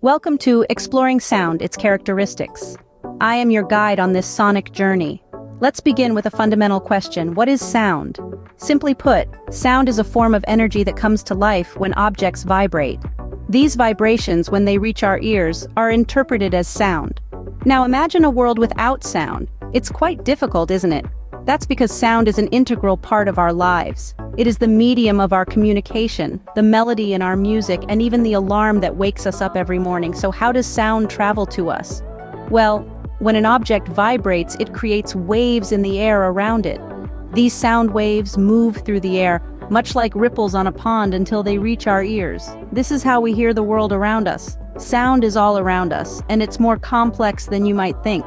Welcome to Exploring Sound, Its Characteristics. I am your guide on this sonic journey. Let's begin with a fundamental question. What is sound? Simply put, sound is a form of energy that comes to life when objects vibrate. These vibrations, when they reach our ears, are interpreted as sound. Now imagine a world without sound. It's quite difficult, isn't it? That's because sound is an integral part of our lives. It is the medium of our communication, the melody in our music, and even the alarm that wakes us up every morning. So how does sound travel to us? Well, when an object vibrates, it creates waves in the air around it. These sound waves move through the air, much like ripples on a pond, until they reach our ears. This is how we hear the world around us. Sound is all around us, and it's more complex than you might think.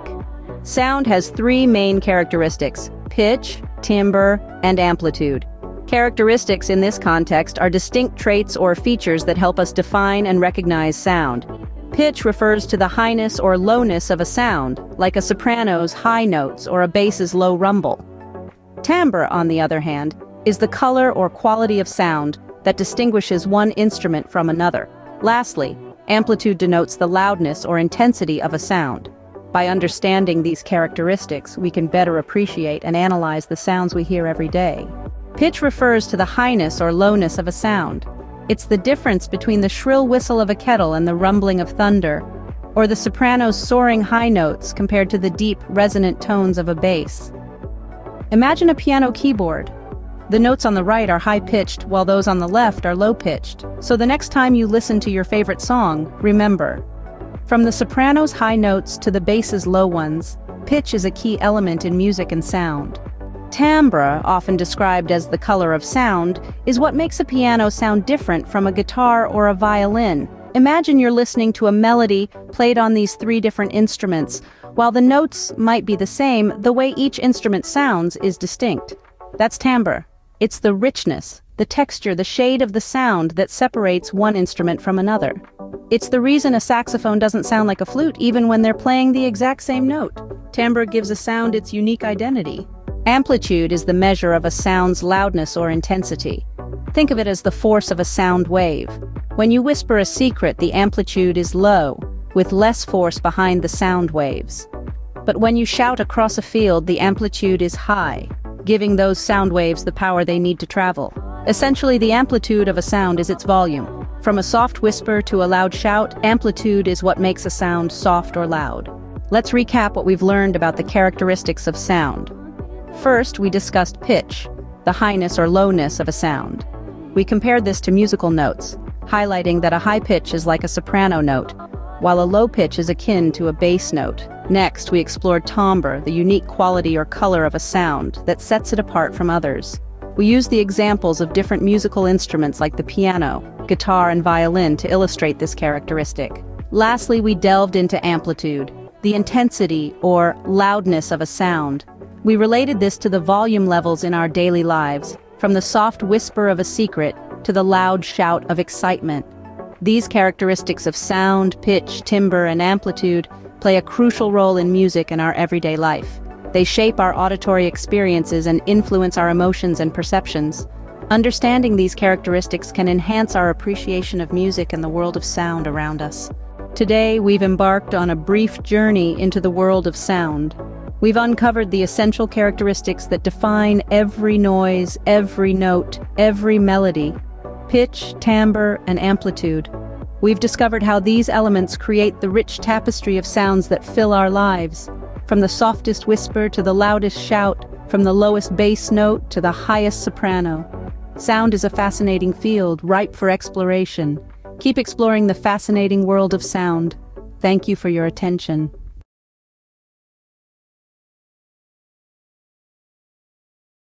Sound has three main characteristics: pitch, timbre, and amplitude. Characteristics in this context are distinct traits or features that help us define and recognize sound. Pitch refers to the highness or lowness of a sound, like a soprano's high notes or a bass's low rumble. Timbre, on the other hand, is the color or quality of sound that distinguishes one instrument from another. Lastly, amplitude denotes the loudness or intensity of a sound. By understanding these characteristics, we can better appreciate and analyze the sounds we hear every day. Pitch refers to the highness or lowness of a sound. It's the difference between the shrill whistle of a kettle and the rumbling of thunder, or the soprano's soaring high notes compared to the deep, resonant tones of a bass. Imagine a piano keyboard. The notes on the right are high-pitched, while those on the left are low-pitched. So the next time you listen to your favorite song, remember, from the soprano's high notes to the bass's low ones, pitch is a key element in music and sound. Timbre, often described as the color of sound, is what makes a piano sound different from a guitar or a violin. Imagine you're listening to a melody played on these three different instruments. While the notes might be the same, the way each instrument sounds is distinct. That's timbre. It's the richness, the texture, the shade of the sound that separates one instrument from another. It's the reason a saxophone doesn't sound like a flute even when they're playing the exact same note. Timbre gives a sound its unique identity. Amplitude is the measure of a sound's loudness or intensity. Think of it as the force of a sound wave. When you whisper a secret, the amplitude is low, with less force behind the sound waves. But when you shout across a field, the amplitude is high, giving those sound waves the power they need to travel. Essentially, the amplitude of a sound is its volume. From a soft whisper to a loud shout, amplitude is what makes a sound soft or loud. Let's recap what we've learned about the characteristics of sound. First, we discussed pitch, the highness or lowness of a sound. We compared this to musical notes, highlighting that a high pitch is like a soprano note, while a low pitch is akin to a bass note. Next, we explored timbre, the unique quality or color of a sound that sets it apart from others. We used the examples of different musical instruments like the piano, guitar, and violin to illustrate this characteristic. Lastly, we delved into amplitude, the intensity or loudness of a sound. We related this to the volume levels in our daily lives, from the soft whisper of a secret to the loud shout of excitement. These characteristics of sound, pitch, timbre, and amplitude play a crucial role in music and our everyday life. They shape our auditory experiences and influence our emotions and perceptions. Understanding these characteristics can enhance our appreciation of music and the world of sound around us. Today, we've embarked on a brief journey into the world of sound. We've uncovered the essential characteristics that define every noise, every note, every melody: pitch, timbre, and amplitude. We've discovered how these elements create the rich tapestry of sounds that fill our lives. From the softest whisper to the loudest shout, from the lowest bass note to the highest soprano. Sound is a fascinating field, ripe for exploration. Keep exploring the fascinating world of sound. Thank you for your attention.